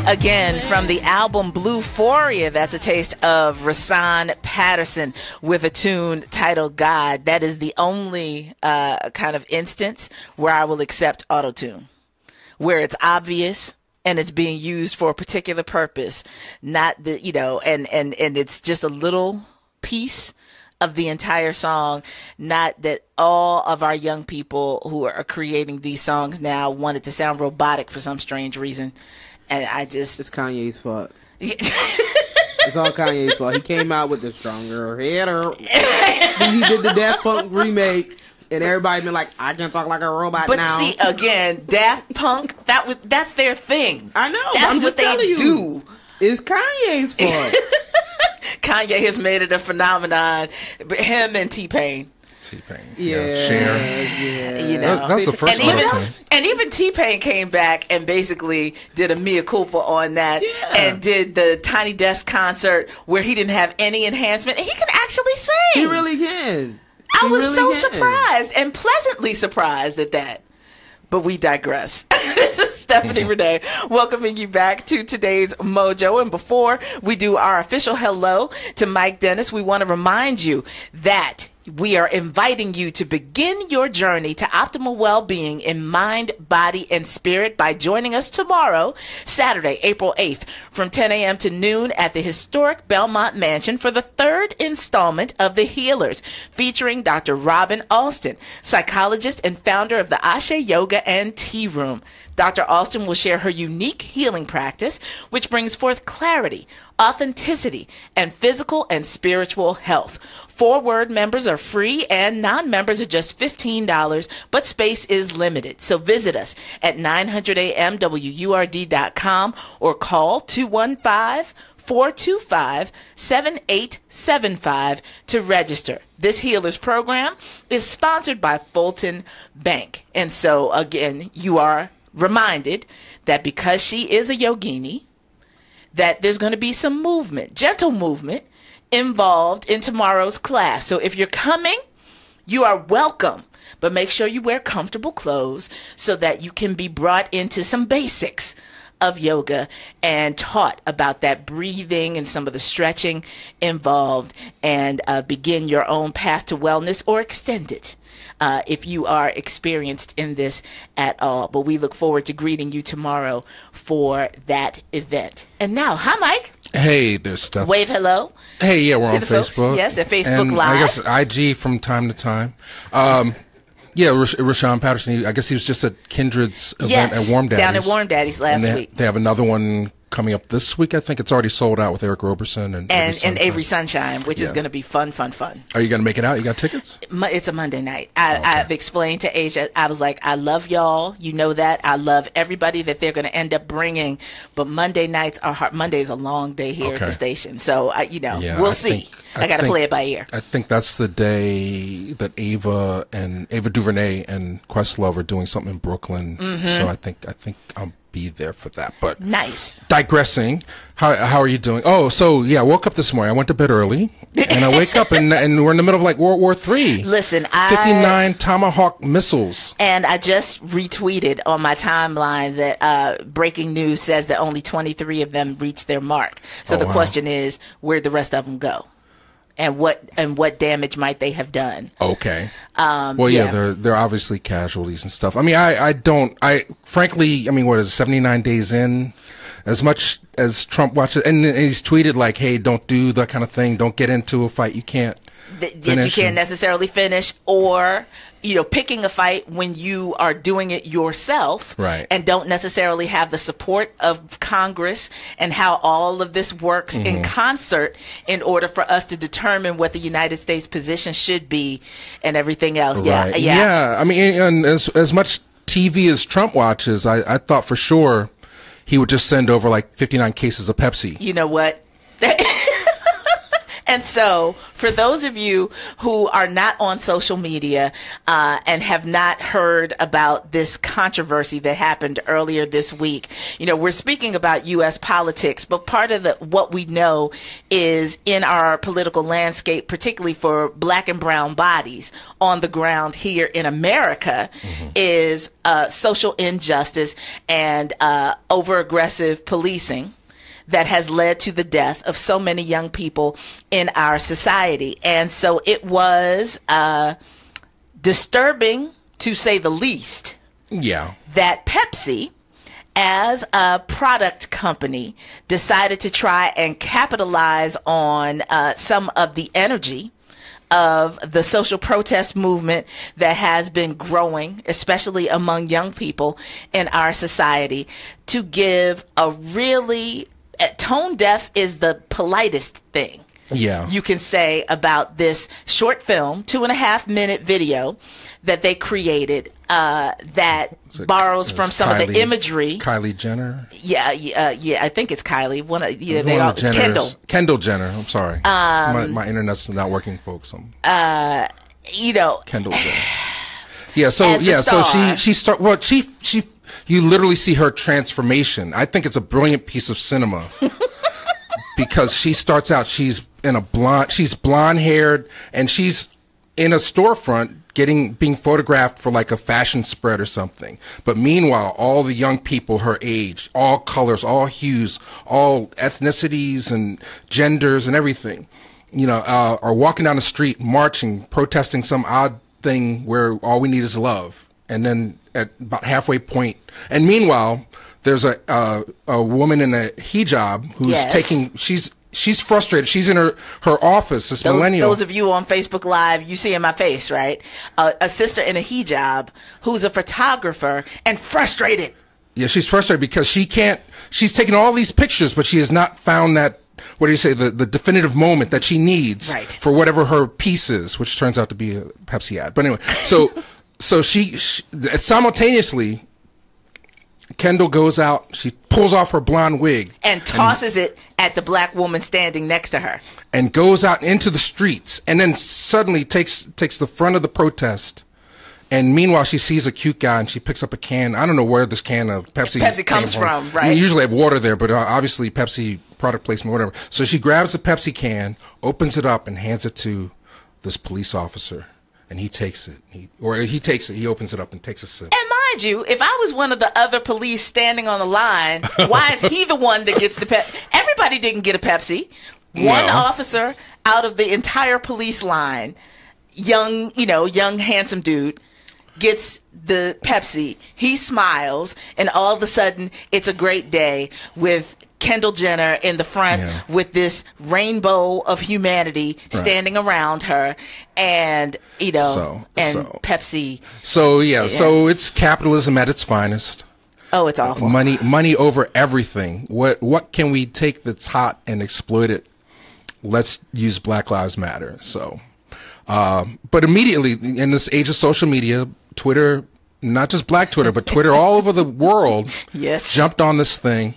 Again, from the album Bluephoria, that's a taste of Rasan Patterson with a tune titled God. That is the only kind of instance where I will accept auto-tune, where it's obvious and it's being used for a particular purpose, not the, and it's just a little piece of the entire song. Not that all of our young people who are creating these songs now want it to sound robotic for some strange reason. And it's Kanye's fault. It's all Kanye's fault. He came out with the stronger header. He did the Daft Punk remake, and everybody been like, I can talk like a robot now. But see, again, Daft Punk, that's their thing. I know. That's what they do. It's Kanye's fault. Kanye has made it a phenomenon. Him and T-Pain. Cher. That's the first one. And even T-Pain came back and basically did a mea culpa on that, and did the Tiny Desk concert where he didn't have any enhancement, and he can actually sing. He really can. I was so surprised and pleasantly surprised at that. But we digress. This is Stephanie Renee welcoming you back to today's Mojo. And before we do our official hello to Mike Dennis, we want to remind you that we are inviting you to begin your journey to optimal well-being in mind, body, and spirit by joining us tomorrow, Saturday, April 8th, from 10 a.m. to noon at the historic Belmont Mansion for the third installment of The Healers, featuring Dr. Robin Alston, psychologist and founder of the Ashe Yoga and Tea Room. Dr. Alston will share her unique healing practice, which brings forth clarity, authenticity, and physical and spiritual health. 4-word members are free and non-members are just $15, but space is limited. So visit us at 900amwurd.com or call 215-425-7875 to register. This Healers program is sponsored by Fulton Bank. And so, again, you are reminded that because she is a yogini, that there's going to be some movement, gentle movement, involved in tomorrow's class. So if you're coming, you are welcome, but make sure you wear comfortable clothes so that you can be brought into some basics of yoga and taught about that breathing and some of the stretching involved, and begin your own path to wellness, or extend it if you are experienced in this at all. But we look forward to greeting you tomorrow for that event. And now, hi, Mike. Hey, there's stuff. Wave hello. Hey, yeah, we're on Facebook. Folks. Yes, at Facebook and Live. I guess IG from time to time. Yeah, Rashawn Patterson. I guess he was just at Kindred's event at Warm Daddy's. Down at Warm Daddy's last week. They have another one coming up this week. I think it's already sold out with Eric Roberson and Avery Sunshine, which is going to be fun. Are you going to make it out? You got tickets? It's a Monday night. I've explained to Asia, I was like, I love y'all. You know that. I love everybody that they're going to end up bringing. But Monday nights are hard. Monday is a long day here at the station. So, we'll see. I got to play it by ear. I think that's the day that Ava DuVernay and Questlove are doing something in Brooklyn. Mm-hmm. So I think I'm be there for that. But nice. Digressing, how are you doing? Oh, so yeah, I woke up this morning. I went to bed early, and I wake up and we're in the middle of like World War III. Listen, 59 Tomahawk missiles. And I just retweeted on my timeline that breaking news says that only 23 of them reached their mark. So the question is, where'd the rest of them go? And what damage might they have done? Okay. They're obviously casualties and stuff. I mean, I frankly, what is it, 79 days in? As much as Trump watches, and he's tweeted like, hey, don't do that kind of thing. Don't get into a fight you can't finish. You can't necessarily finish, or picking a fight when you are doing it yourself, right, and don't necessarily have the support of Congress, and how all of this works in concert in order for us to determine what the United States position should be and everything else. Right. Yeah. I mean, and as much TV as Trump watches, I thought for sure he would just send over like 59 cases of Pepsi. You know what? And so, for those of you who are not on social media and have not heard about this controversy that happened earlier this week, we're speaking about U.S. politics, but part of what we know is in our political landscape, particularly for black and brown bodies on the ground here in America, is social injustice and over-aggressive policing that has led to the death of so many young people in our society. And so it was disturbing, to say the least, that Pepsi, as a product company, decided to try and capitalize on some of the energy of the social protest movement that has been growing, especially among young people in our society, to give a really tone deaf is the politest thing you can say about this short film, 2.5-minute video that they created that borrows from some of the imagery. Kylie Jenner? Yeah, I think it's Kylie. Kendall Jenner. I'm sorry. My internet's not working, folks. Kendall Jenner. You literally see her transformation. I think it's a brilliant piece of cinema because she starts out, she's blonde haired, and she's in a storefront being photographed for like a fashion spread or something. But meanwhile, all the young people her age, all colors, all hues, all ethnicities and genders and everything, are walking down the street, marching, protesting some odd thing where all we need is love. And then at about halfway point, and meanwhile, there's a woman in a hijab who's she's frustrated. She's in her office, this millennial. Those of you on Facebook Live, you see in my face, right? A sister in a hijab who's a photographer and frustrated. Yeah, she's frustrated because she's taken all these pictures, but she has not found that, what do you say, the definitive moment that she needs for whatever her piece is, which turns out to be a Pepsi ad. But anyway, so she simultaneously, Kendall goes out, she pulls off her blonde wig and tosses it at the black woman standing next to her, and goes out into the streets, and then suddenly takes the front of the protest. And meanwhile, she sees a cute guy and she picks up a can. I don't know where this can of Pepsi comes from, right? I mean, you usually have water there, but obviously Pepsi product placement, whatever. So she grabs a Pepsi can, opens it up, and hands it to this police officer. And he takes it. He opens it up and takes a sip. And mind you, if I was one of the other police standing on the line, why is he the one that gets the Pepsi? Everybody didn't get a Pepsi. One officer out of the entire police line, young, handsome dude, gets the Pepsi. He smiles, and all of a sudden, it's a great day with Kendall Jenner in the front with this rainbow of humanity standing around her, and Pepsi. So it's capitalism at its finest. Oh, it's awful. Money over everything. What can we take that's hot and exploit it? Let's use Black Lives Matter. So, but immediately in this age of social media, Twitter, not just Black Twitter, but Twitter all over the world, jumped on this thing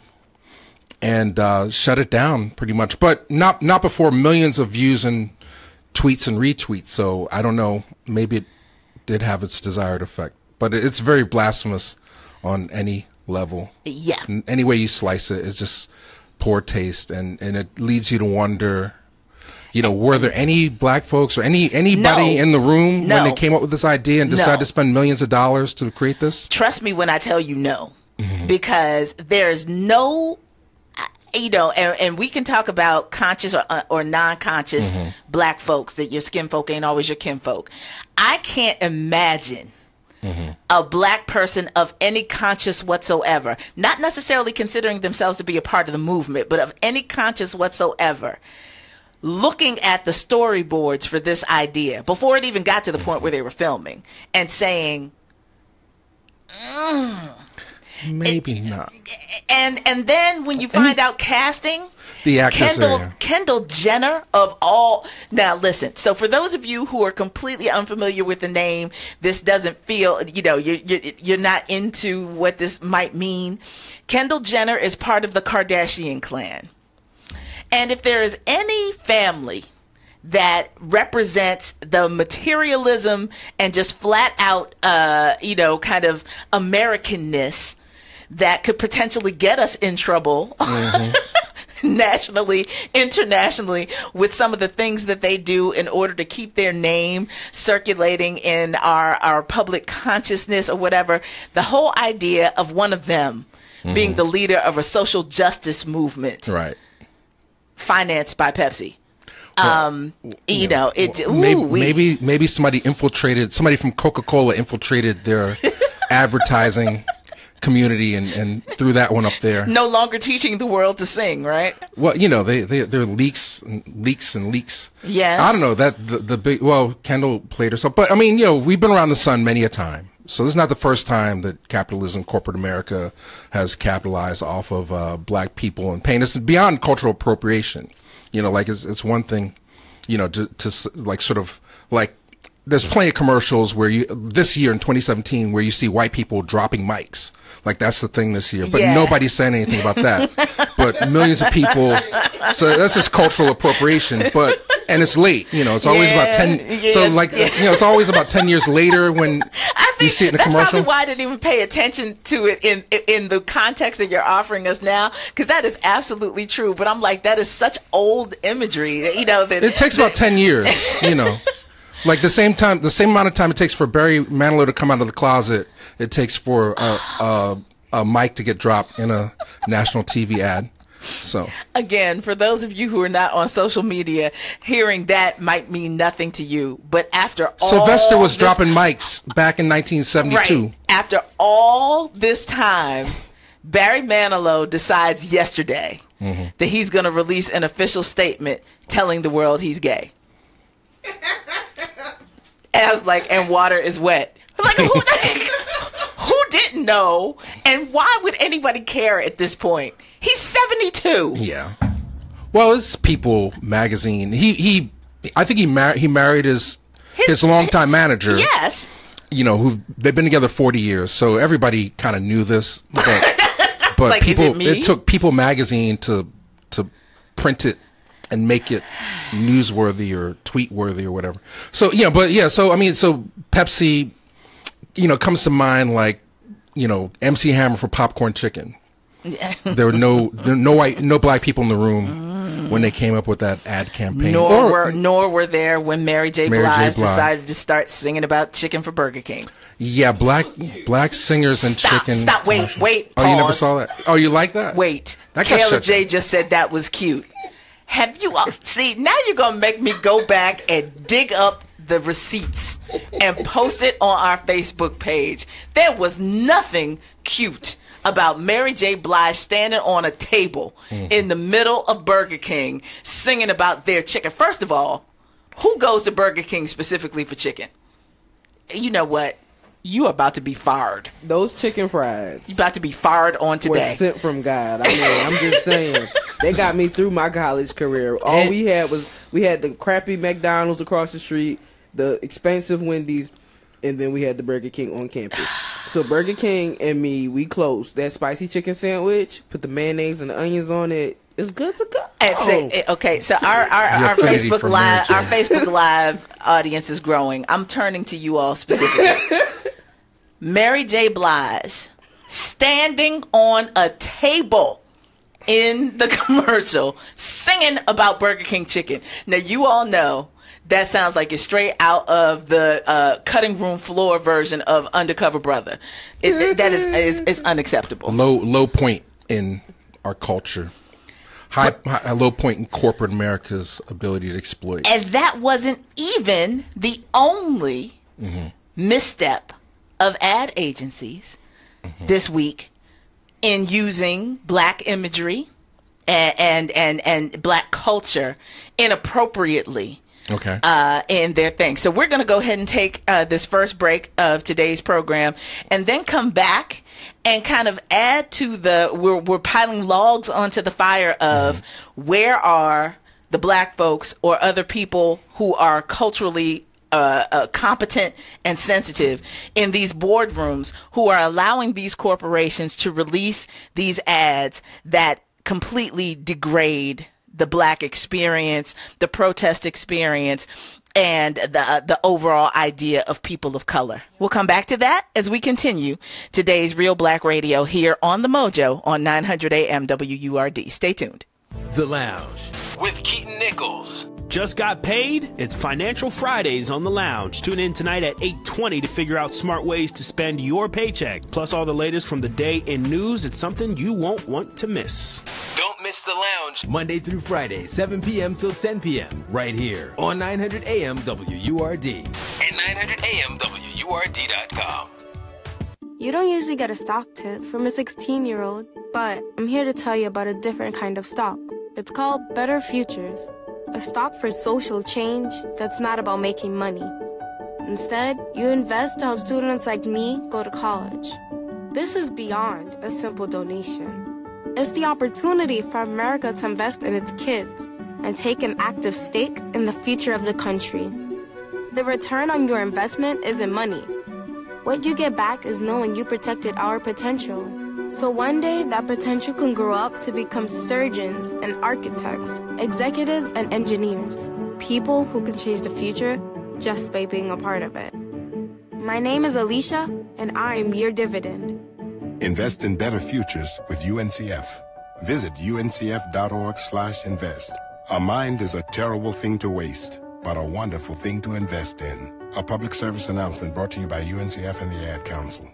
and shut it down pretty much, but not before millions of views and tweets and retweets. So I don't know, maybe it did have its desired effect, but it's very blasphemous on any level. Yeah. Any way you slice it, it's just poor taste, and it leads you to wonder, were there any black folks or anybody in the room when they came up with this idea and decided to spend millions of dollars to create this? Trust me when I tell you no, because there's no, and we can talk about conscious or non-conscious black folks, that your skin folk ain't always your kinfolk. I can't imagine a black person of any conscience whatsoever, not necessarily considering themselves to be a part of the movement, but of any conscience whatsoever, looking at the storyboards for this idea before it even got to the point where they were filming and saying, maybe not. And then when you find out casting, the actors Kendall Jenner of all. Now listen, so for those of you who are completely unfamiliar with the name, this doesn't feel, you're not into what this might mean. Kendall Jenner is part of the Kardashian clan. And if there is any family that represents the materialism and just flat out, kind of Americanness that could potentially get us in trouble. Nationally, internationally, with some of the things that they do in order to keep their name circulating in our public consciousness or whatever. The whole idea of one of them being the leader of a social justice movement, right, financed by Pepsi. Maybe somebody from Coca-Cola infiltrated their advertising community and threw that one up there. No longer teaching the world to sing, right? Well, they're leaks. Yes. I don't know that the big, Kendall played herself, but I mean, we've been around the sun many a time. So this is not the first time that capitalism, corporate America has capitalized off of black people and pain. It's beyond cultural appropriation. It's one thing, to like sort of like, there's plenty of commercials where this year in 2017 where you see white people dropping mics. Like that's the thing this year, but nobody's saying anything about that. But millions of people, so that's just cultural appropriation. And it's late, it's always about 10. It's always about 10 years later when you see it in a commercial. That's probably why I didn't even pay attention to it in the context that you're offering us now, because that is absolutely true. But I'm like, that is such old imagery, it takes about 10 years, Like the same amount of time it takes for Barry Manilow to come out of the closet, it takes for a mic to get dropped in a national TV ad. So again, for those of you who are not on social media, hearing that might mean nothing to you. But after all, Sylvester was dropping mics back in 1972. Right. After all this time, Barry Manilow decides yesterday that he's going to release an official statement telling the world he's gay. And I was like, and water is wet. Like, who didn't know? And why would anybody care at this point? He's 72. Yeah. Well, it's People magazine. I think he married his longtime manager. Yes. Who they've been together 40 years, so everybody kind of knew this. But like, it took People magazine to print it and make it newsworthy or tweet-worthy or whatever. So, so Pepsi, comes to mind like, MC Hammer for popcorn chicken. There were no black people in the room when they came up with that ad campaign. Nor were there when Mary J. Blige decided to start singing about chicken for Burger King. Yeah, black singers and chicken. Stop, wait, pause. Oh, you never saw that? Oh, you like that? Wait. Kayla J. just said that was cute. Have you see, now you're gonna make me go back and dig up the receipts and post it on our Facebook page. There was nothing cute about Mary J. Blige standing on a table in the middle of Burger King singing about their chicken. First of all, who goes to Burger King specifically for chicken? You know what? You are about to be fired. Those chicken fries. You about to be fired on today. Were sent from God. I mean, I'm just saying. They got me through my college career. All we had the crappy McDonald's across the street, the expensive Wendy's, and then we had the Burger King on campus. So Burger King and me, we closed that spicy chicken sandwich, put the mayonnaise and the onions on it. It's good to go. Okay, so our Facebook Live audience is growing. I'm turning to you all specifically. Mary J. Blige standing on a table in the commercial singing about Burger King chicken. Now, you all know that sounds like it's straight out of the cutting room floor version of Undercover Brother. That is unacceptable. Low point in our culture. A low point in corporate America's ability to exploit. And that wasn't even the only misstep of ad agencies this week in using black imagery and black culture inappropriately in their thing. So we're going to go ahead and take this first break of today's program and then come back and kind of add to we're piling logs onto the fire of where are the black folks or other people who are culturally competent and sensitive in these boardrooms who are allowing these corporations to release these ads that completely degrade the Black experience, the protest experience, and the overall idea of people of color. We'll come back to that as we continue today's Real Black Radio here on The Mojo on 900 AM WURD. Stay tuned. The Lounge with Keaton Nichols. Just got paid? It's Financial Fridays on The Lounge. Tune in tonight at 8:20 to figure out smart ways to spend your paycheck. Plus all the latest from the day in news. It's something you won't want to miss. Don't miss The Lounge. Monday through Friday, 7 p.m. till 10 p.m. Right here on 900 AM WURD. And 900 AM WURD.com. You don't usually get a stock tip from a 16-year-old, but I'm here to tell you about a different kind of stock. It's called Better Futures. A stock for social change that's not about making money. Instead, you invest to help students like me go to college. This is beyond a simple donation. It's the opportunity for America to invest in its kids and take an active stake in the future of the country. The return on your investment isn't money. What you get back is knowing you protected our potential. So one day, that potential can grow up to become surgeons and architects, executives and engineers, people who can change the future just by being a part of it. My name is Alicia, and I'm your dividend. Invest in better futures with UNCF. Visit uncf.org/invest. A mind is a terrible thing to waste, but a wonderful thing to invest in. A public service announcement brought to you by UNCF and the Ad Council.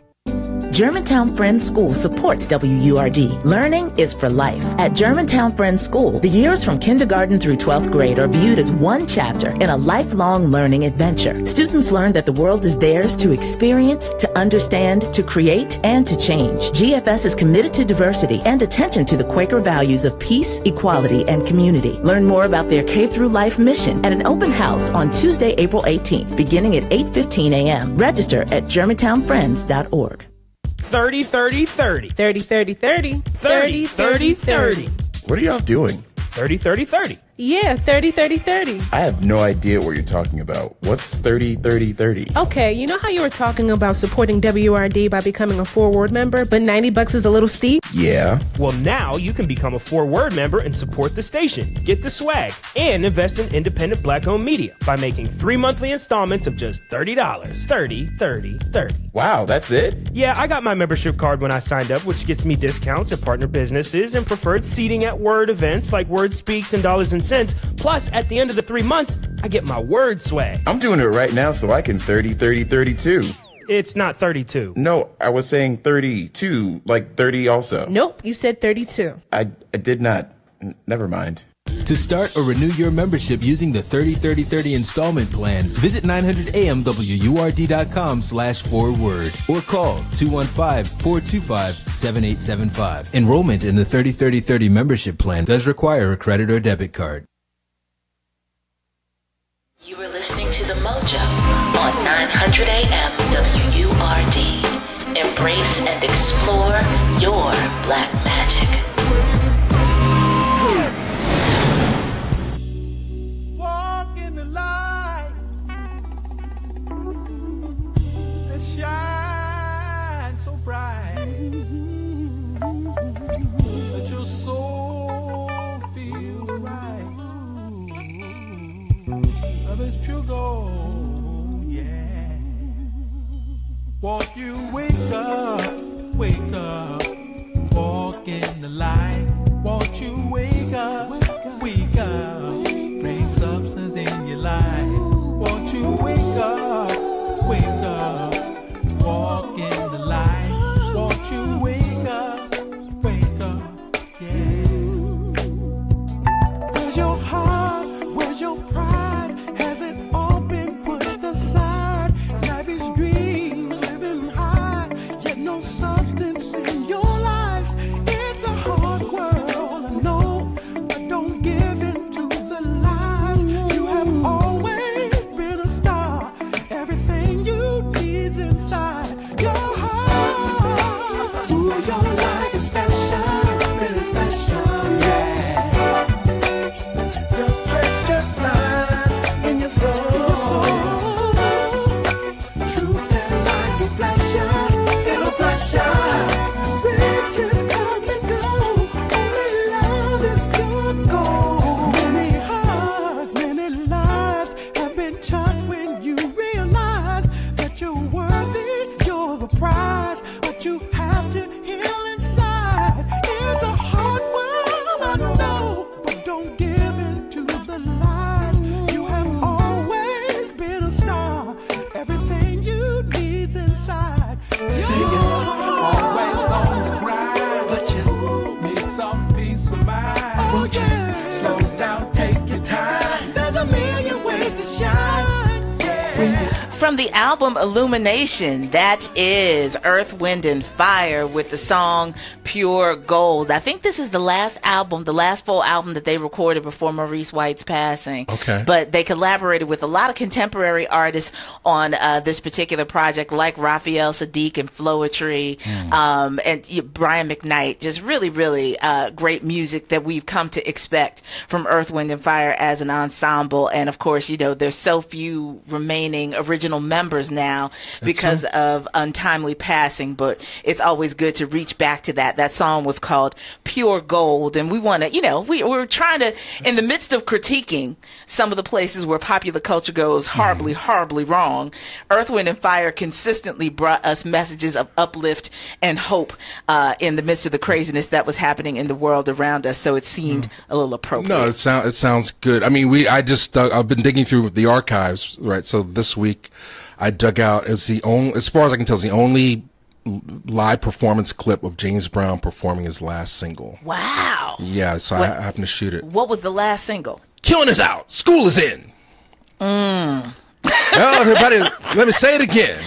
Germantown Friends School supports WURD. Learning is for life. At Germantown Friends School, the years from kindergarten through 12th grade are viewed as one chapter in a lifelong learning adventure. Students learn that the world is theirs to experience, to understand, to create, and to change. GFS is committed to diversity and attention to the Quaker values of peace, equality, and community. Learn more about their K-through-life mission at an open house on Tuesday, April 18th, beginning at 8:15 a.m. Register at germantownfriends.org. 30 30 30 30 30 30 30 30 30. What are y'all doing? 30 30 30. Yeah, 30 30 30. I have no idea what you're talking about. What's 30 30 30? Okay, you know how you were talking about supporting WRD by becoming a 4-word member, but $90 is a little steep? Yeah. Well, now you can become a 4-word member and support the station, get the swag, and invest in independent Black-owned media by making 3 monthly installments of just $30. 30 30 30. Wow, that's it? Yeah, I got my membership card when I signed up, which gets me discounts at partner businesses and preferred seating at Word events like Word Speaks and Dollars and Cents. Plus, at the end of the 3 months, I get my Word swag. I'm doing it right now so I can 30 30 32. It's not 32. No, I was saying 32, like 30 also. Nope, you said 32. I did not. Never mind. To start or renew your membership using the 30 30 30 installment plan, visit 900amwurd.com/4word or call 215-425-7875. Enrollment in the 30 30 30 membership plan does require a credit or debit card. You are listening to The Mojo on 900 AM WURD. Embrace and explore your black magic. Walk in the light that shines so bright that your soul feels right. Love is pure gold, yeah. Won't you wake up, walk in the light. Won't you wake up, bring substance in your life. Won't you wake up, walk in the light. Won't you wake up, yeah. Where's your heart, where's your pride? Has it all been pushed aside? Life is dreams, living high, yet no substance in your life. It's a hard world, I know, but don't give in to the lies you have always from the album Illumination, that is Earth, Wind, and Fire with the song Pure Gold. I think this is the last album, the last full album that they recorded before Maurice White's passing. Okay. But they collaborated with a lot of contemporary artists on this particular project, like Raphael Sadiq and Floetry, and Brian McKnight. Just really, really great music that we've come to expect from Earth, Wind, and Fire as an ensemble. And of course, there's so few remaining original members now because of untimely passing, but it's always good to reach back to that. That song was called Pure Gold, and we want to, we're trying to, in the midst of critiquing some of the places where popular culture goes horribly, horribly wrong, Earth, Wind, and Fire consistently brought us messages of uplift and hope in the midst of the craziness that was happening in the world around us, so it seemed a little appropriate. No, it sounds good. I mean, I've been digging through the archives, right? So this week I dug out, as far as I can tell, it's the only live performance clip of James Brown performing his last single. Wow. Yeah, so I happened to shoot it. What was the last single? Killing is out. School is in. Well, everybody, let me say it again.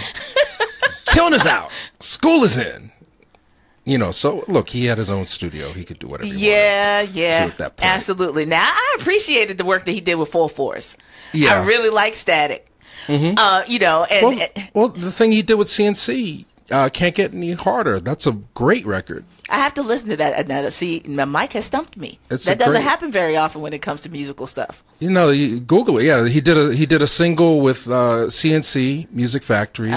Killing is out. School is in. So look, he had his own studio. He could do whatever he wanted. Yeah, absolutely. Now, I appreciated the work that he did with Full Force. Yeah. I really like Static. And well, the thing he did with CNC, Can't Get Any Harder. That's a great record. I have to listen to that. Now, see, my mic has stumped me. That doesn't happen very often when it comes to musical stuff. You Google it. Yeah, he did a single with CNC Music Factory.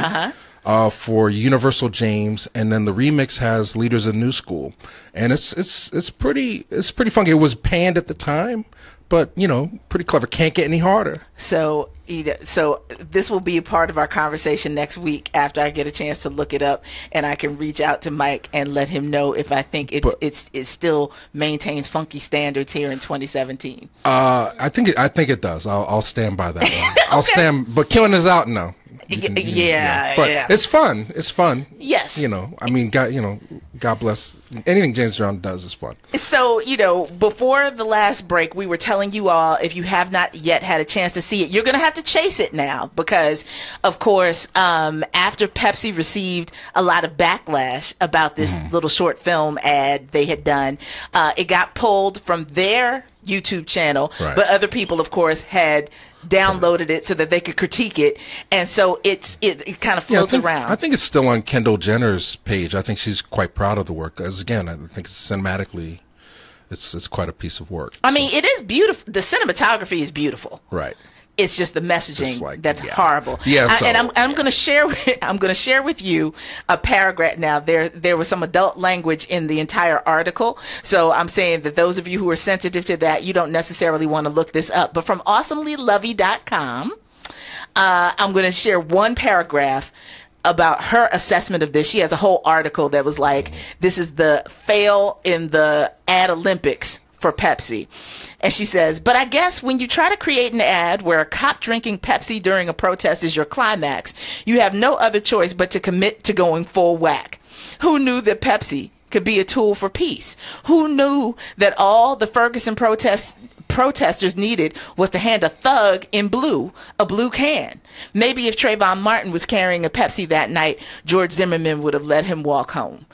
For Universal James, and then the remix has Leaders of New School, and it's pretty funky. It was panned at the time, but pretty clever. Can't Get Any Harder. So this will be a part of our conversation next week after I get a chance to look it up, and I can reach out to Mike and let him know if I think it still maintains funky standards here in 2017. I think it does. I'll stand by that one. I'll stand, but Killing is out now. But it's fun. It's fun. Yes. I mean, God bless. Anything James Brown does is fun. So, before the last break, we were telling you all, if you have not yet had a chance to see it, you're going to have to chase it now because, of course, after Pepsi received a lot of backlash about this little short film ad they had done, it got pulled from their YouTube channel, but other people, of course, had downloaded it so that they could critique it, and so it kind of floats around. I think it's still on Kendall Jenner's page. I think she's quite proud of the work. As again, I think cinematically, it's quite a piece of work. I mean, it is beautiful. The cinematography is beautiful. Right. It's just the messaging that's horrible. Yeah, and I'm going to share with you a paragraph. Now there was some adult language in the entire article, so I'm saying that those of you who are sensitive to that, you don't necessarily want to look this up. But from awesomelyluvey.com, I'm going to share one paragraph about her assessment of this. She has a whole article that was like, this is the fail in the ad Olympics for Pepsi. And she says, but I guess when you try to create an ad where a cop drinking Pepsi during a protest is your climax, you have no other choice but to commit to going full whack. Who knew that Pepsi could be a tool for peace? Who knew that all the Ferguson protesters needed was to hand a thug in blue a blue can? Maybe if Trayvon Martin was carrying a Pepsi that night, George Zimmerman would have let him walk home.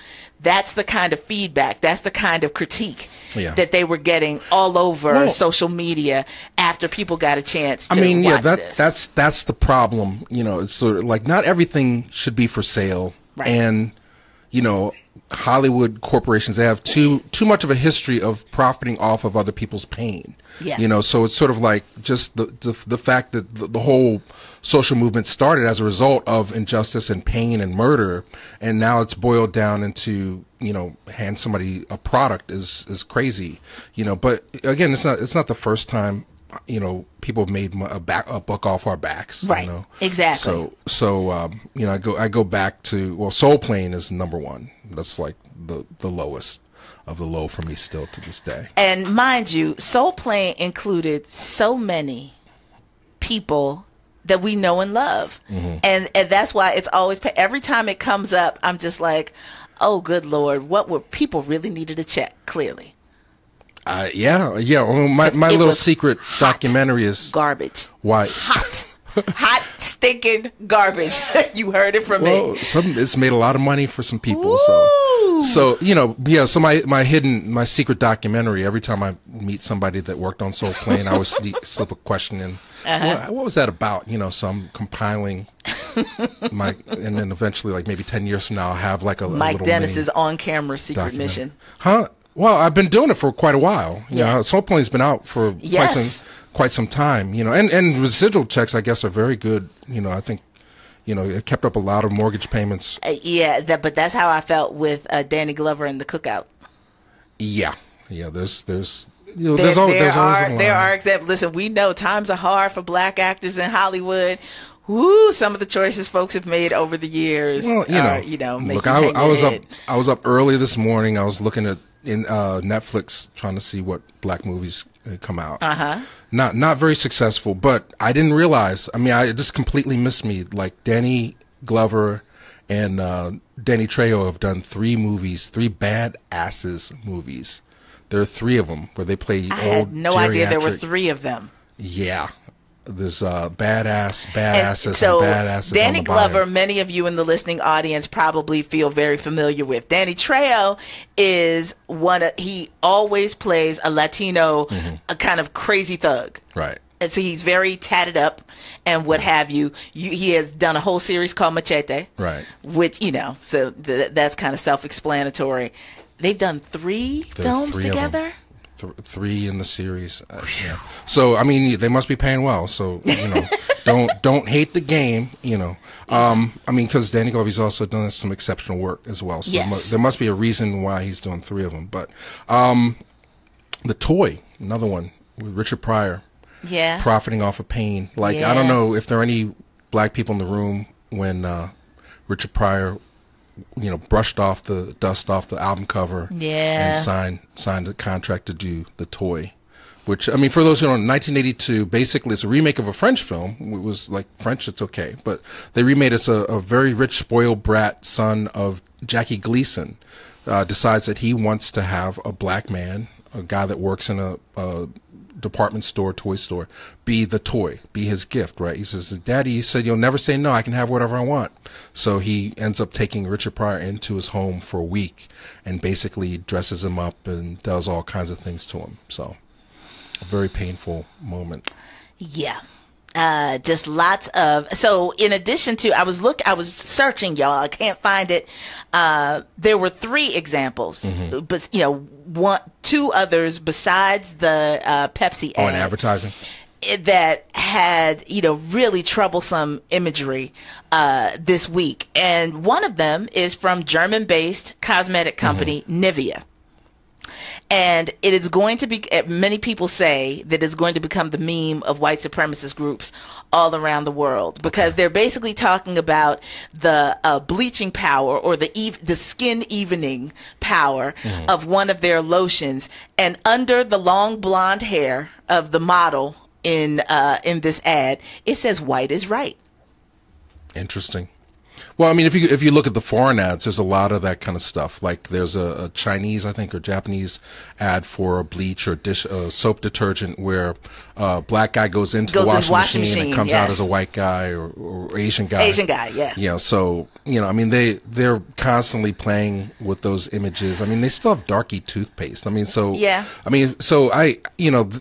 That's the kind of feedback, that's the kind of critique that they were getting all over social media after people got a chance to watch this. That's the problem. It's sort of like not everything should be for sale. Right. And, Hollywood corporations, they have too much of a history of profiting off of other people's pain. Yeah. So it's sort of like just the fact that the whole social movement started as a result of injustice and pain and murder, and now it's boiled down into hand somebody a product is crazy. But again, it's not the first time people have made a buck off our backs. Right. Exactly. So I go back to Soul Plane is number one. That's like the lowest of the low for me still to this day. And mind you, Soul Plane included so many people that we know and love. And that's why it's always, every time it comes up, I'm just like, oh, good Lord, what were people really needed to check, clearly. Yeah. Well, my little secret documentary is garbage. Why? Hot, stinking garbage. You heard it from me. It's made a lot of money for some people. So So my secret documentary. Every time I meet somebody that worked on Soul Plane, I would slip a question in. What was that about? So I'm compiling and then eventually, like maybe 10 years from now, I'll have like a Mike little Dennis's on-camera secret mission. Huh? Well, I've been doing it for quite a while. Soul Plane's been out for quite some time. And residual checks, I guess, are very good. I think. It kept up a lot of mortgage payments. But that's how I felt with Danny Glover and The Cookout. Yeah. There's always examples. Listen, we know times are hard for black actors in Hollywood. Woo! Some of the choices folks have made over the years. Well, look, I was up early this morning. I was looking at Netflix, trying to see what black movies come out. Not very successful, but I didn't realize. I mean, it just completely missed me. Like Danny Glover and Danny Trejo have done 3 movies, 3 bad-asses movies. There are 3 of them where they play old. I had no idea there were 3 of them. Yeah. There's badasses, and badasses. Danny Glover, many of you in the listening audience probably feel very familiar with. Danny Trejo is he always plays a Latino, a kind of crazy thug. Right. And so he's very tatted up and what have you. He has done a whole series called Machete. Right. Which, so that's kind of self-explanatory. They've done 3 films together. 3 in the series. So I mean, they must be paying well. So don't hate the game. I mean, because Danny Glover's also done some exceptional work as well. So there must be a reason why he's doing 3 of them. But The Toy, another one with Richard Pryor. Yeah. Profiting off of pain. Like I don't know if there are any black people in the room when Richard Pryor brushed off the dust off the album cover and signed a contract to do The Toy, which, I mean, for those who don't know, 1982, basically it's a remake of a French film. It was like French, it's okay, but they remade it. It's a very rich, spoiled brat son of Jackie Gleason decides that he wants to have a black man, a guy that works in a department store, toy store, be the toy, be his gift, right? He says, Daddy, you said you'll never say no, I can have whatever I want. So he ends up taking Richard Pryor into his home for a week and basically dresses him up and does all kinds of things to him. So a very painful moment. Yeah. Just lots of, so in addition to, I was searching, y'all, I can't find it. There were 3 examples, but 2 others besides the Pepsi ad. On advertising. That had, really troublesome imagery this week. And one of them is from German-based cosmetic company Nivea. And it is going to be, many people say that it's going to become the meme of white supremacist groups all around the world, because they're basically talking about the bleaching power or the skin evening power of one of their lotions. And under the long blonde hair of the model in this ad, it says white is right. Interesting. Well, I mean, if you look at the foreign ads, there's a lot of that kind of stuff. Like there's a Chinese, I think, or Japanese ad for a bleach or soap detergent where a black guy goes into the washing machine and comes out as a white guy or Asian guy. Asian guy, yeah. Yeah, so, I mean, they're constantly playing with those images. I mean, they still have Darky toothpaste. I mean, so, yeah. I mean, so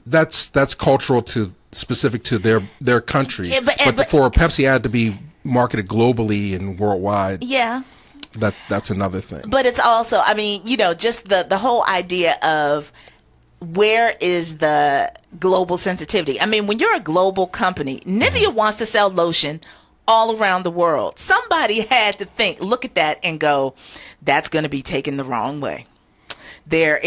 that's cultural specific to their country. Yeah, but for a Pepsi ad to be marketed globally and worldwide, that's another thing. But it's also, I mean, just the whole idea of where is the global sensitivity. I mean, when you're a global company, Nivea wants to sell lotion all around the world. Somebody had to look at that and go, that's going to be taken the wrong way. White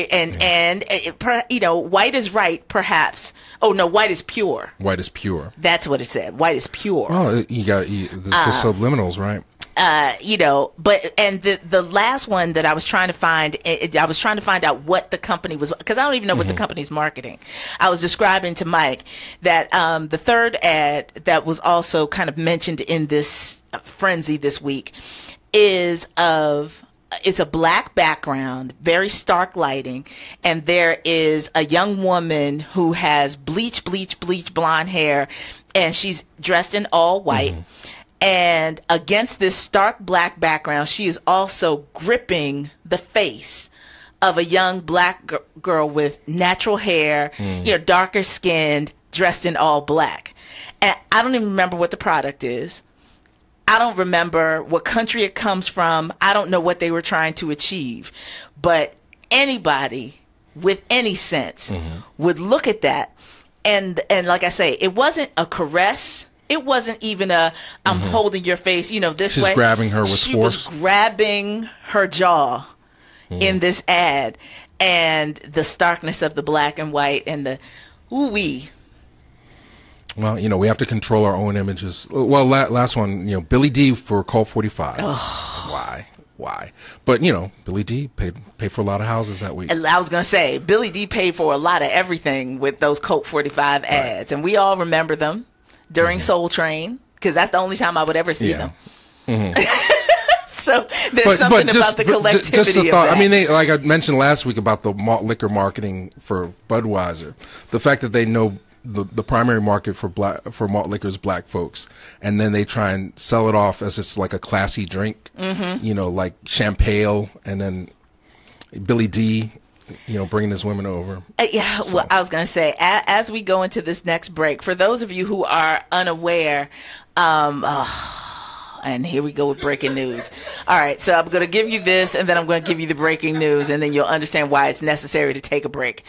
is right, perhaps. Oh no, white is pure. White is pure. That's what it said. White is pure. Oh, the subliminals, right? The last one that I was trying to find, I was trying to find out what the company was, because I don't even know what the company's marketing. I was describing to Mike that the third ad that was also kind of mentioned in this frenzy this week is of it's a black background, very stark lighting, and there is a young woman who has bleach blonde hair, and she's dressed in all white. And against this stark black background, she is also gripping the face of a young black girl with natural hair, darker skinned, dressed in all black. And I don't even remember what the product is. I don't remember what country it comes from. I don't know what they were trying to achieve. But anybody with any sense would look at that. And like I say, it wasn't a caress. It wasn't even a, I'm holding your face, this way. She's grabbing her with force. She was grabbing her jaw in this ad. And the starkness of the black and white and the ooh-wee. Well, we have to control our own images. Well, last one, Billy D for Colt 45. Oh. Why? But, Billy D paid for a lot of houses that week. I was going to say, Billy D paid for a lot of everything with those Colt 45 ads. Right. And we all remember them during Soul Train, because that's the only time I would ever see them. So there's something about the collectivity just a thought, of that. I mean, like I mentioned last week about the malt liquor marketing for Budweiser, the fact that they know the primary market for malt liquor is black folks, and then they try and sell it off as it's like a classy drink, like champagne, and then Billy D, bringing his women over. Well, I was going to say, as we go into this next break, for those of you who are unaware, and here we go with breaking news. All right, so I'm going to give you this, and then I'm going to give you the breaking news, and then you'll understand why it's necessary to take a break.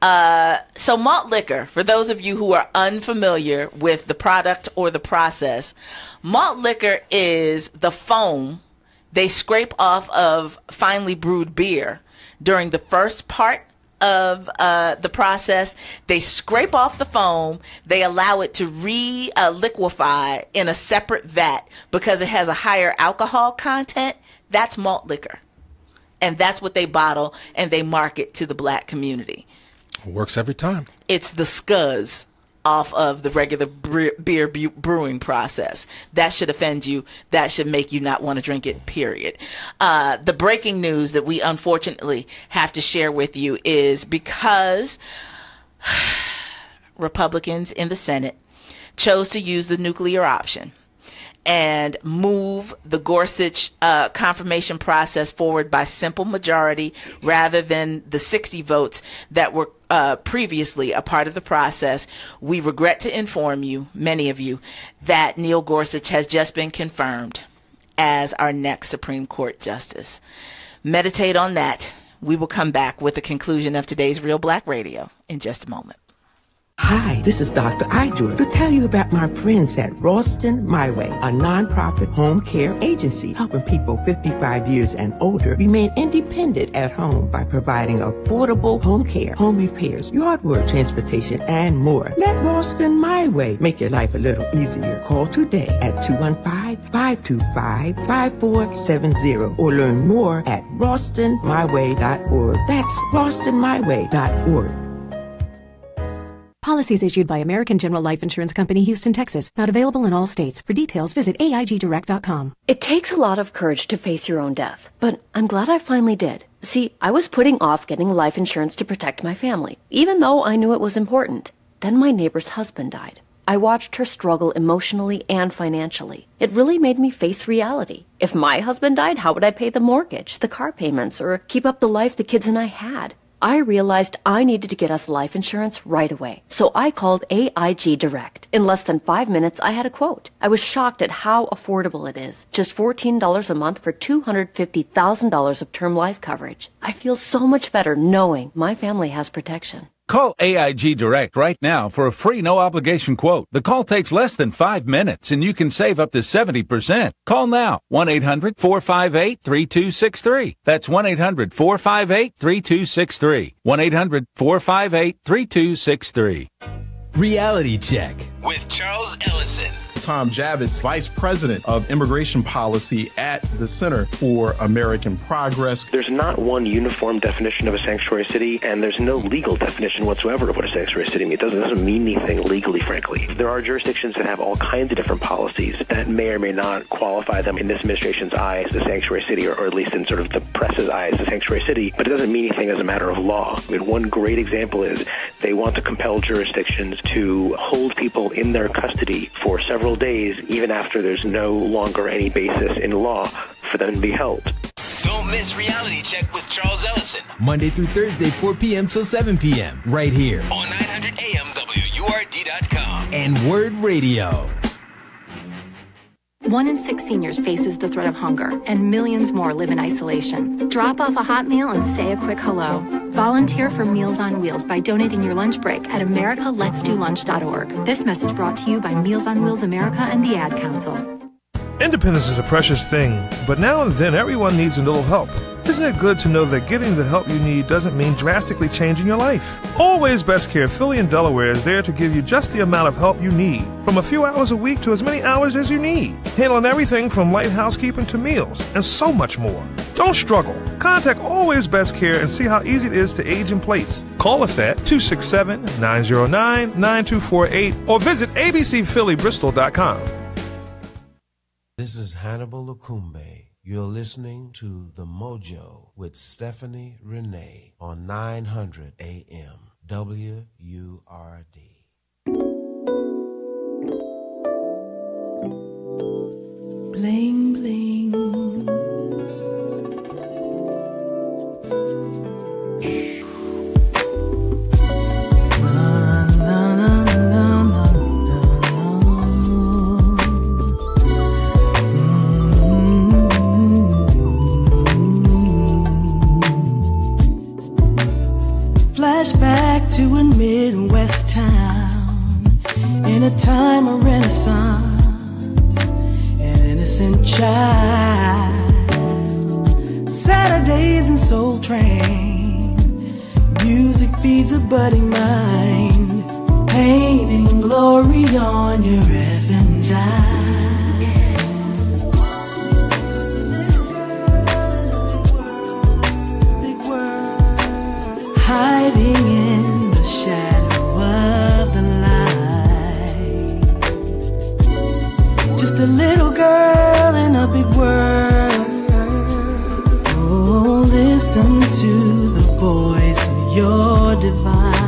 So malt liquor, for those of you who are unfamiliar with the product or the process, malt liquor is the foam they scrape off of finely brewed beer during the first part of the process. They scrape off the foam. They allow it to liquefy in a separate vat because it has a higher alcohol content. That's malt liquor. And that's what they bottle and they market to the black community. It works every time. It's the scuzz off of the regular beer brewing process. That should offend you. That should make you not want to drink it, period. The breaking news that we unfortunately have to share with you is because Republicans in the Senate chose to use the nuclear option and move the Gorsuch confirmation process forward by simple majority rather than the 60 votes that were previously a part of the process. We regret to inform you, many of you, that Neil Gorsuch has just been confirmed as our next Supreme Court Justice. Meditate on that. We will come back with the conclusion of today's Real Black Radio in just a moment. Hi, this is Dr. Ijoy to tell you about my friends at Ralston My Way, a nonprofit home care agency helping people 55 years and older remain independent at home by providing affordable home care, home repairs, yard work, transportation, and more. Let Ralston My Way make your life a little easier. Call today at 215-525-5470 or learn more at ralstonmyway.org. That's ralstonmyway.org. Policies issued by American General Life Insurance Company, Houston, Texas. Not available in all states. For details, visit AIGdirect.com. It takes a lot of courage to face your own death, but I'm glad I finally did. See, I was putting off getting life insurance to protect my family, even though I knew it was important. Then my neighbor's husband died. I watched her struggle emotionally and financially. It really made me face reality. If my husband died, how would I pay the mortgage, the car payments, or keep up the life the kids and I had? I realized I needed to get us life insurance right away. So I called AIG Direct. In less than 5 minutes, I had a quote. I was shocked at how affordable it is. Just $14 a month for $250,000 of term life coverage. I feel so much better knowing my family has protection. Call AIG Direct right now for a free no-obligation quote. The call takes less than 5 minutes, and you can save up to 70%. Call now, 1-800-458-3263. That's 1-800-458-3263. 1-800-458-3263. Reality Check with Charles Ellison. Tom Javits, Vice President of Immigration Policy at the Center for American Progress. There's not one uniform definition of a sanctuary city, and there's no legal definition whatsoever of what a sanctuary city means. It doesn't mean anything legally, frankly. There are jurisdictions that have all kinds of different policies that may or may not qualify them in this administration's eyes as a sanctuary city, or at least in sort of the press's eyes as a sanctuary city, but it doesn't mean anything as a matter of law. I mean, one great example is they want to compel jurisdictions to hold people in their custody for several days, even after there's no longer any basis in law for them to be held. Don't miss Reality Check with Charles Ellison. Monday through Thursday, 4 p.m. till 7 p.m. right here on 900 AM WURD.com and Word Radio. 1 in 6 seniors faces the threat of hunger, and millions more live in isolation. Drop off a hot meal and say a quick hello. Volunteer for Meals on Wheels by donating your lunch break at americaletsdolunch.org. This message brought to you by Meals on Wheels America and the Ad Council. Independence is a precious thing, but now and then everyone needs a little help. Isn't it good to know that getting the help you need doesn't mean drastically changing your life? Always Best Care Philly and Delaware is there to give you just the amount of help you need, from a few hours a week to as many hours as you need, handling everything from light housekeeping to meals, and so much more. Don't struggle. Contact Always Best Care and see how easy it is to age in place. Call us at 267-909-9248 or visit abcphillybristol.com. This is Hannibal Lukumbe. You're listening to The Mojo with Stephanie Renee on 900 AM WURD. Bling, bling. Flashback to a Midwest town in a time of Renaissance, an innocent child. Saturdays in Soul Train, music feeds a budding mind, painting glory on your effing dime. Hiding in the shadow of the light, just a little girl in a big world. Oh, listen to the voice of your divine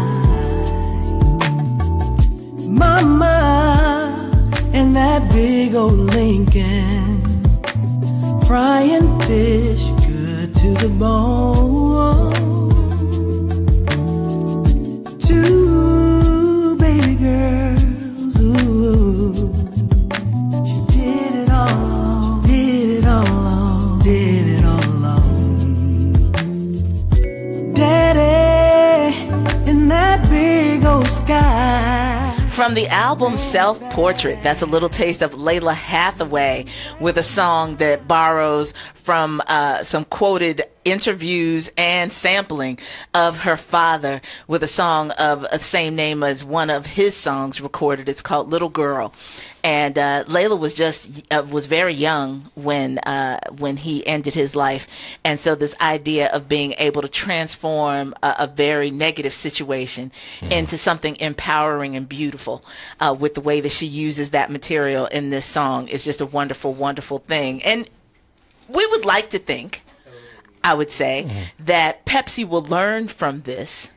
Mama and that big old Lincoln, frying fish good to the bone. Two baby girls, ooh, she did it all, did it all alone, did it all alone. Daddy in that big old sky. From the album Self-Portrait, that's a little taste of Layla Hathaway with a song that borrows from some quoted interviews and sampling of her father, with a song of the same name as one of his songs recorded. It's called Little Girl. And Layla was very young when he ended his life, and so this idea of being able to transform a very negative situation into something empowering and beautiful, with the way that she uses that material in this song, is just a wonderful, wonderful thing. And we would like to think, I would say, that Pepsi will learn from this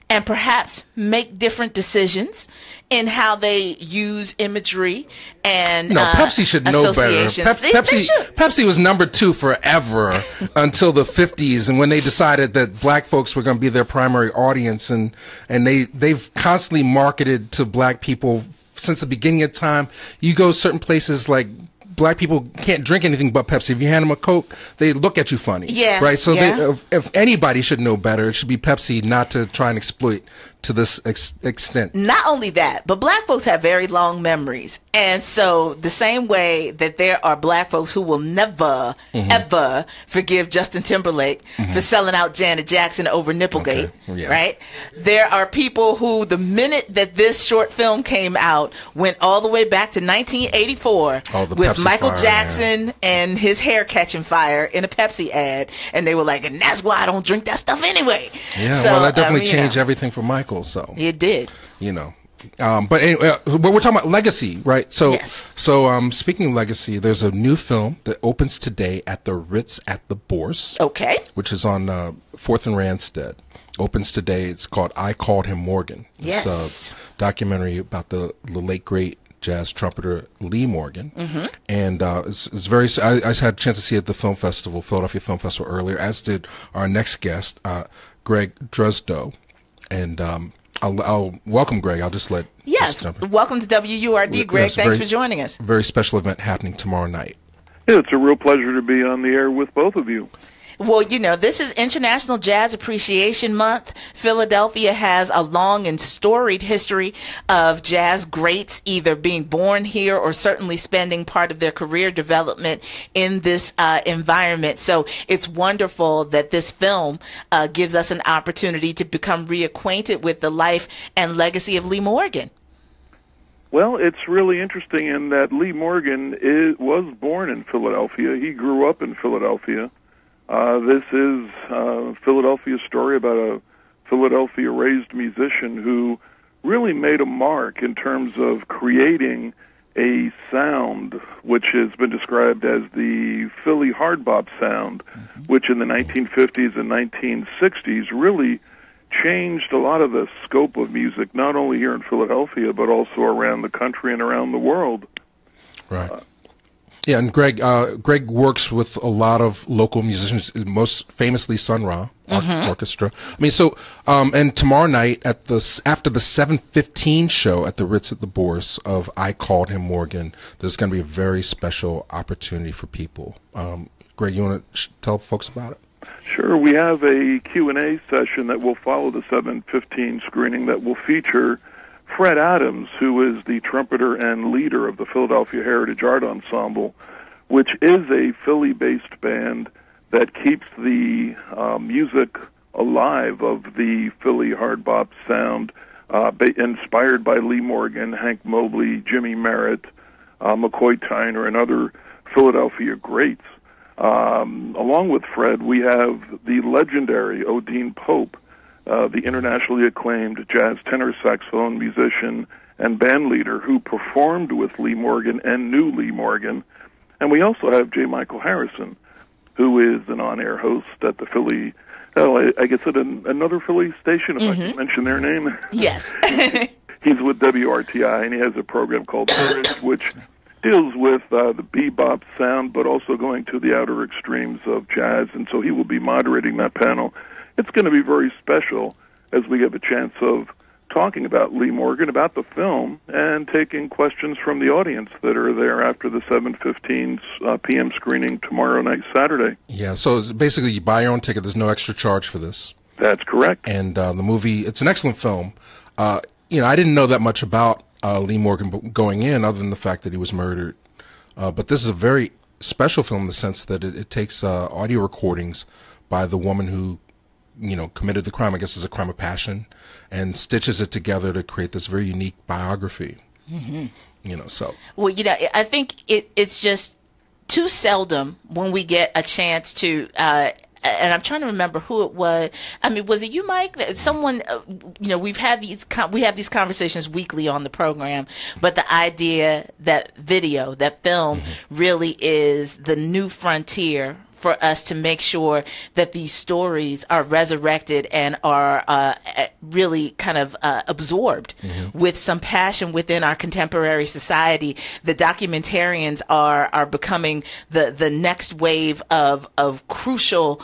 and perhaps make different decisions in how they use imagery and Pepsi should know better. Pepsi was number 2 forever until the 50s, and when they decided that black folks were going to be their primary audience, and they've constantly marketed to black people since the beginning of time. You go certain places like black people can't drink anything but Pepsi. If you hand them a Coke, they look at you funny. Yeah. Right? So yeah. if anybody should know better, it should be Pepsi, not to try and exploit to this extent. Not only that, but black folks have very long memories. And so the same way that there are black folks who will never, ever forgive Justin Timberlake for selling out Janet Jackson over Nipplegate, right? There are people who, the minute that this short film came out, went all the way back to 1984 with Pepsi Michael fire, Jackson and his hair catching fire in a Pepsi ad. And they were like, and that's why I don't drink that stuff anyway. Yeah, so, well, that definitely changed everything for Michael. So it did. But anyway, we're talking about legacy, right? So, speaking of legacy, there's a new film that opens today at the Ritz at the Bourse. Okay. Which is on 4th and Randstead. Opens today. It's called I Called Him Morgan. Yes. It's a documentary about the late, great jazz trumpeter Lee Morgan. And it's very, I had a chance to see it at the film festival, Philadelphia Film Festival earlier, as did our next guest, Greg Drozdo. And I'll welcome Greg. I'll just let welcome to WURD, Greg. Thanks for joining us. Very special event happening tomorrow night. Yeah, it's a real pleasure to be on the air with both of you. Well, this is International Jazz Appreciation Month. Philadelphia has a long and storied history of jazz greats either being born here or certainly spending part of their career development in this environment. So it's wonderful that this film gives us an opportunity to become reacquainted with the life and legacy of Lee Morgan. Well, it's really interesting in that Lee Morgan was born in Philadelphia. He grew up in Philadelphia. This is a Philadelphia story about a Philadelphia-raised musician who really made a mark in terms of creating a sound which has been described as the Philly hard bop sound, which in the 1950s and 1960s really changed a lot of the scope of music, not only here in Philadelphia, but also around the country and around the world. Right. Yeah, and Greg works with a lot of local musicians, most famously Sun Ra Orchestra. I mean, so and tomorrow night after the 7:15 show at the Ritz at the Bourse of I Called Him Morgan, there's going to be a very special opportunity for people. Greg, you want to tell folks about it? Sure. We have a Q&A session that will follow the 7:15 screening that will feature Fred Adams, who is the trumpeter and leader of the Philadelphia Heritage Art Ensemble, which is a Philly-based band that keeps the music alive of the Philly hard bop sound, inspired by Lee Morgan, Hank Mobley, Jimmy Merritt, McCoy Tyner, and other Philadelphia greats. Along with Fred, we have the legendary Odine Pope, the internationally acclaimed jazz tenor saxophone musician and band leader who performed with Lee Morgan and knew Lee Morgan. And we also have J. Michael Harrison, who is an on-air host at the Philly, I guess at another Philly station, if I can mention their name. Yes. He's with WRTI, and he has a program called Courage, which deals with the bebop sound, but also going to the outer extremes of jazz. And so he will be moderating that panel. It's going to be very special as we get the chance of talking about Lee Morgan, about the film, and taking questions from the audience that are there after the 7:15 p.m. screening tomorrow night, Saturday. Yeah, so it's basically you buy your own ticket. There's no extra charge for this. That's correct. And the movie, it's an excellent film. I didn't know that much about Lee Morgan going in, other than the fact that he was murdered. But this is a very special film in the sense that it takes audio recordings by the woman who committed the crime. I guess it's a crime of passion, and stitches it together to create this very unique biography. So. Well, I think it's just too seldom when we get a chance to, and I'm trying to remember who it was. I mean, was it you, Mike? Someone, we have these conversations weekly on the program, but the idea that film really is the new frontier for us to make sure that these stories are resurrected and are really kind of absorbed with some passion within our contemporary society. The documentarians are becoming the next wave of crucial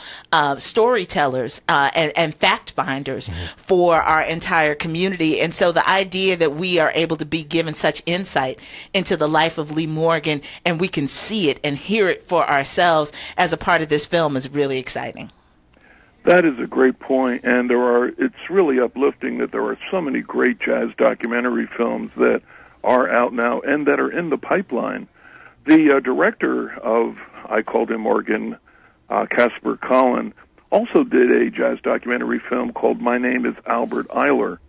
storytellers and fact finders for our entire community. And so the idea that we are able to be given such insight into the life of Lee Morgan, and we can see it and hear it for ourselves as a part of this film, is really exciting. That is a great point, and it's really uplifting that there are so many great jazz documentary films that are out now and that are in the pipeline. The director of I Called Him Morgan, Casper Collin, also did a jazz documentary film called My Name is Albert Eiler,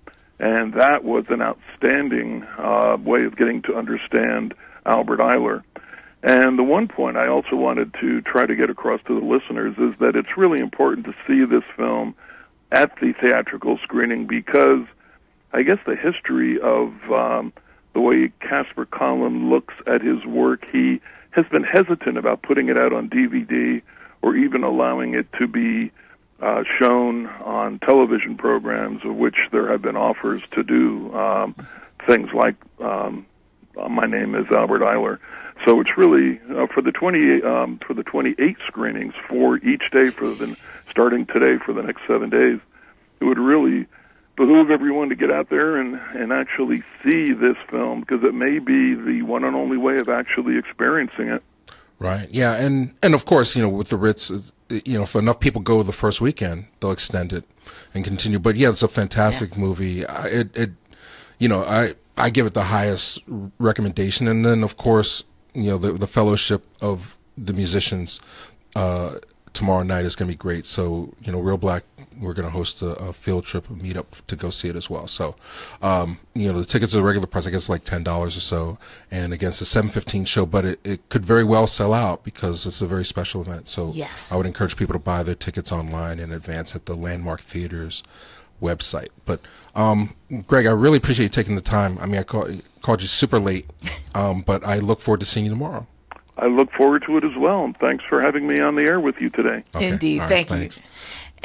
and that was an outstanding way of getting to understand Albert Eiler. And the one point I also wanted to try to get across to the listeners is that it's really important to see this film at the theatrical screening because I guess the history of the way Casper Collin looks at his work, he has been hesitant about putting it out on DVD or even allowing it to be shown on television programs, of which there have been offers to do things like My Name is Albert Eiler. So it's really for the 28 screenings for each day starting today for the next 7 days. It would really behoove everyone to get out there and actually see this film because it may be the one and only way of actually experiencing it. Right. Yeah. And of course, with the Ritz, if enough people go the first weekend, they'll extend it and continue. But yeah, it's a fantastic movie. I give it the highest recommendation. And then of course, the fellowship of the musicians, tomorrow night is going to be great. So, Reelblack, we're going to host a field trip, a meetup to go see it as well. So, the tickets are the regular price, I guess like $10 or so. And against the 7:15 show, but it could very well sell out because it's a very special event. So yes. I would encourage people to buy their tickets online in advance at the Landmark Theater's website. But, Greg, I really appreciate you taking the time. I mean, I called you super late, but I look forward to seeing you tomorrow. I look forward to it as well, and thanks for having me on the air with you today. Okay. Indeed. Thank you.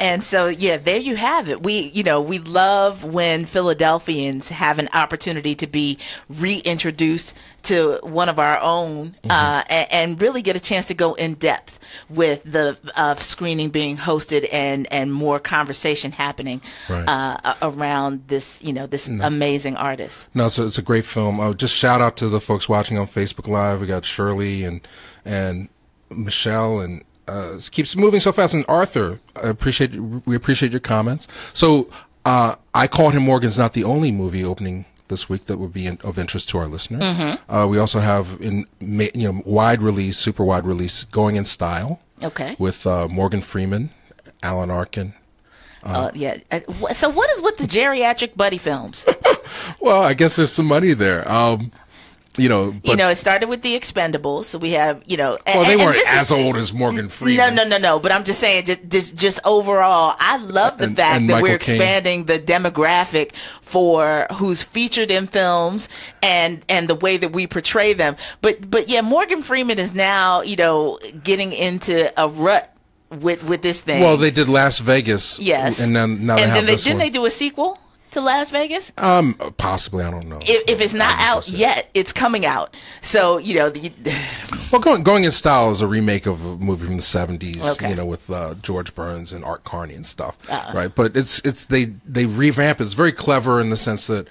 And so, yeah, there you have it. We love when Philadelphians have an opportunity to be reintroduced to one of our own, and really get a chance to go in depth with the screening being hosted and more conversation happening around this, this amazing artist. No, it's a great film. Just shout out to the folks watching on Facebook Live. We got Shirley and Michelle and. It keeps moving so fast. And Arthur, we appreciate your comments. So, I Called Him Morgan's not the only movie opening this week that would be of interest to our listeners. We also have wide release, super wide release, Going in Style. Okay. With Morgan Freeman, Alan Arkin. So what is with the geriatric buddy films? Well, I guess there's some money there. It started with the Expendables, so we have, well, they weren't as old as Morgan Freeman. No. But I'm just saying, just overall, I love the fact that we're expanding the demographic for who's featured in films and the way that we portray them. But yeah, Morgan Freeman is now, getting into a rut with this thing. Well, they did Las Vegas. Yes. And now they have this one. Didn't they do a sequel to Las Vegas? Possibly, I don't know. If it's not out yet, it's coming out. So, well, Going in Style is a remake of a movie from the 70s, with George Burns and Art Carney and stuff, right? But they revamp it. It's very clever in the sense that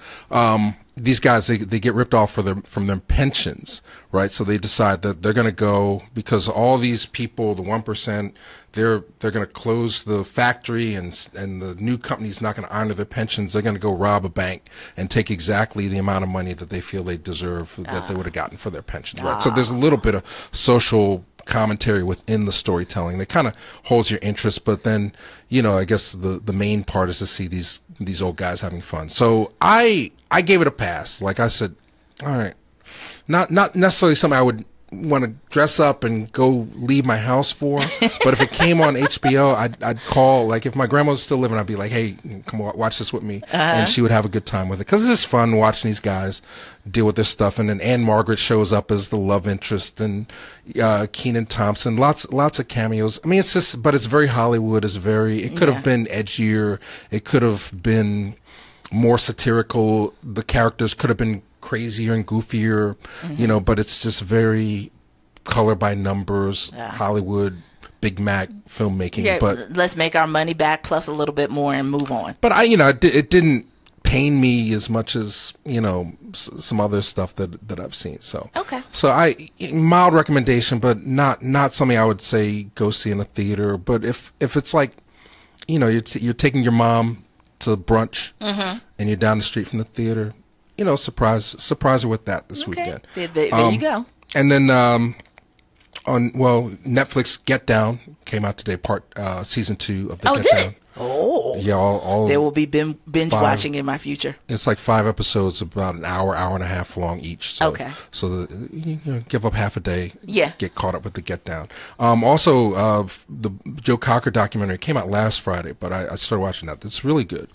these guys, they get ripped off from their pensions, right? So they decide that they're going to go, because all these people, the 1%, they're going to close the factory and the new company's not going to honor their pensions. They're going to go rob a bank and take exactly the amount of money that they feel they deserve that they would have gotten for their pension, right? So there's a little bit of social commentary within the storytelling that kind of holds your interest, but then, I guess the main part is to see these old guys having fun. So I gave it a pass. Like I said, all right, not necessarily something I would want to dress up and go leave my house for, but if it came on HBO, I'd call, like if my grandma was still living, I'd be like, hey, come on, watch this with me, and she would have a good time with it, because it's just fun watching these guys deal with their stuff. And then Anne Margaret shows up as the love interest, and Kenan Thompson, lots of cameos. I mean, it's just, but it's very Hollywood. It could have been edgier, it could have been more satirical, the characters could have been crazier and goofier, but it's just very color by numbers, Hollywood, Big Mac filmmaking. Yeah, but let's make our money back plus a little bit more and move on. But it didn't pain me as much as some other stuff that I've seen. So so mild recommendation, but not something I would say go see in a theater. But if it's like you're taking your mom to brunch, and you're down the street from the theater. Surprise her with that this weekend. There you go. And then Netflix Get Down came out today, season 2 of the Get Down. Oh, yeah. All there will be binge watching in my future. It's like 5 episodes, about an hour and a half long each. So, so give up half a day. Yeah. Get caught up with the Get Down. Also, the Joe Cocker documentary came out last Friday, but I started watching that. It's really good.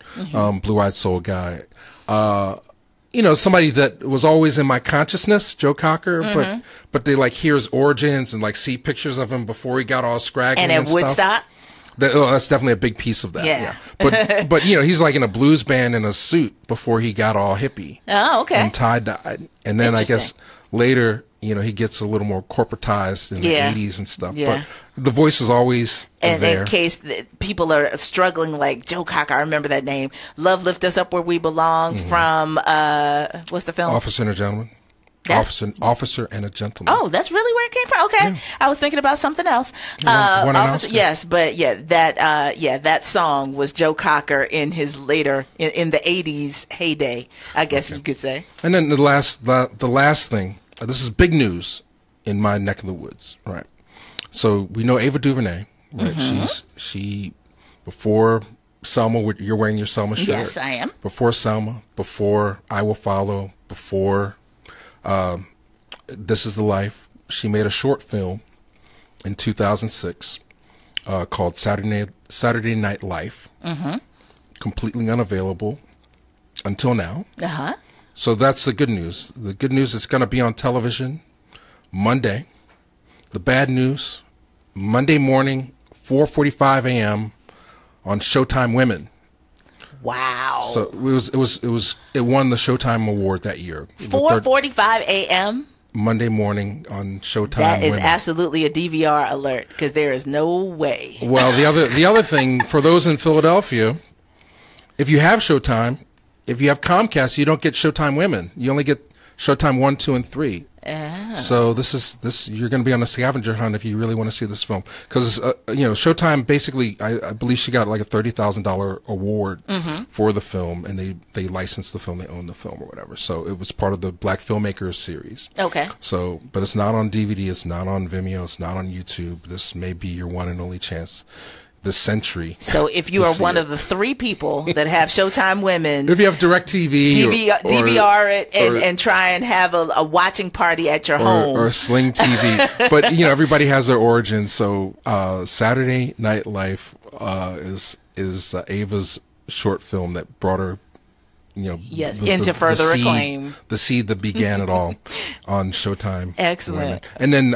Blue Eyed Soul guy. Somebody that was always in my consciousness, Joe Cocker, but they hear his origins and see pictures of him before he got all scraggly and at Woodstock. Stuff. That's definitely a big piece of that. Yeah. But he's in a blues band in a suit before he got all hippie. Oh, okay. And tie-dyed. And then I guess later, he gets a little more corporatized in the 80s and stuff. Yeah. But the voice is always and there. In case people are struggling, like Joe Cocker, I remember that name. Love Lift Us Up Where We Belong from, what's the film? Officer and a Gentleman. Officer and a Gentleman. Oh, that's really where it came from. Okay, I was thinking about something else. Yes, but that song was Joe Cocker in his later in the '80s heyday, I guess you could say. And then the last thing. This is big news in my neck of the woods, right? So we know Ava DuVernay, right? She before Selma. You're wearing your Selma shirt. Yes, I am. Before Selma. Before I Will Follow. Before. This Is the Life. She made a short film in 2006 called Saturday Night Life. Completely unavailable until now. So that's the good news. The good news is it's going to be on television Monday. The bad news, Monday morning, 4:45 a.m. on Showtime Women. Wow. So it won the Showtime Award that year. 4:45 a.m. Monday morning on Showtime. That is Women. Absolutely a DVR alert because there is no way. Well, the other thing for those in Philadelphia, if you have Showtime, if you have Comcast, you don't get Showtime Women. You only get Showtime 1, 2, and 3. So this you're going to be on a scavenger hunt if you really want to see this film because Showtime basically I believe she got like a $30,000 award for the film and they licensed the film, they own the film or whatever. So it was part of the Black Filmmakers series. Okay. So but it's not on DVD, it's not on Vimeo, it's not on YouTube. This may be your one and only chance this century. So if you are one of the 3 people that have Showtime Women, if you have DirecTV, DVR it and try and have a watching party at your home or Sling TV, but everybody has their origin. So Saturday Night Life is Ava's short film that brought her into further acclaim. The seed that began it all on Showtime. Excellent. And then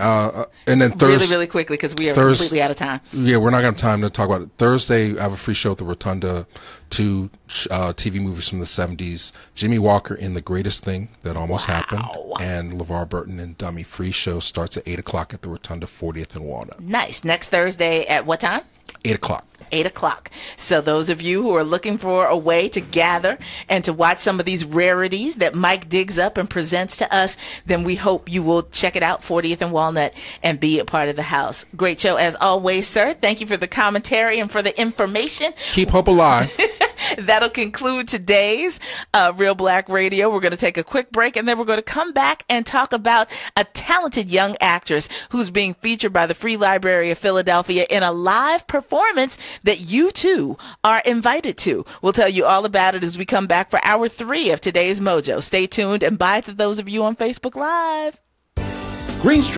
Thursday, really quickly because we are completely out of time. Yeah, we're not going to have time to talk about it. Thursday, I have a free show at the Rotunda. 2 TV movies from the 70s. Jimmy Walker in The Greatest Thing That Almost Happened, and LeVar Burton in Dummy. Free show starts at 8 o'clock at the Rotunda, 40th and Walnut. Nice. Next Thursday at what time? 8 o'clock. 8 o'clock. So those of you who are looking for a way to gather and to watch some of these rarities that Mike digs up and presents to us, then we hope you will check it out, 40th and Walnut, and be a part of the house. Great show as always, sir. Thank you for the commentary and for the information. Keep hope alive. That'll conclude today's Real Black Radio. We're going to take a quick break, and then we're going to come back and talk about a talented young actress who's being featured by the Free Library of Philadelphia in a live performance that you, too, are invited to. We'll tell you all about it as we come back for hour 3 of today's Mojo. Stay tuned, and bye to those of you on Facebook Live. Green Street.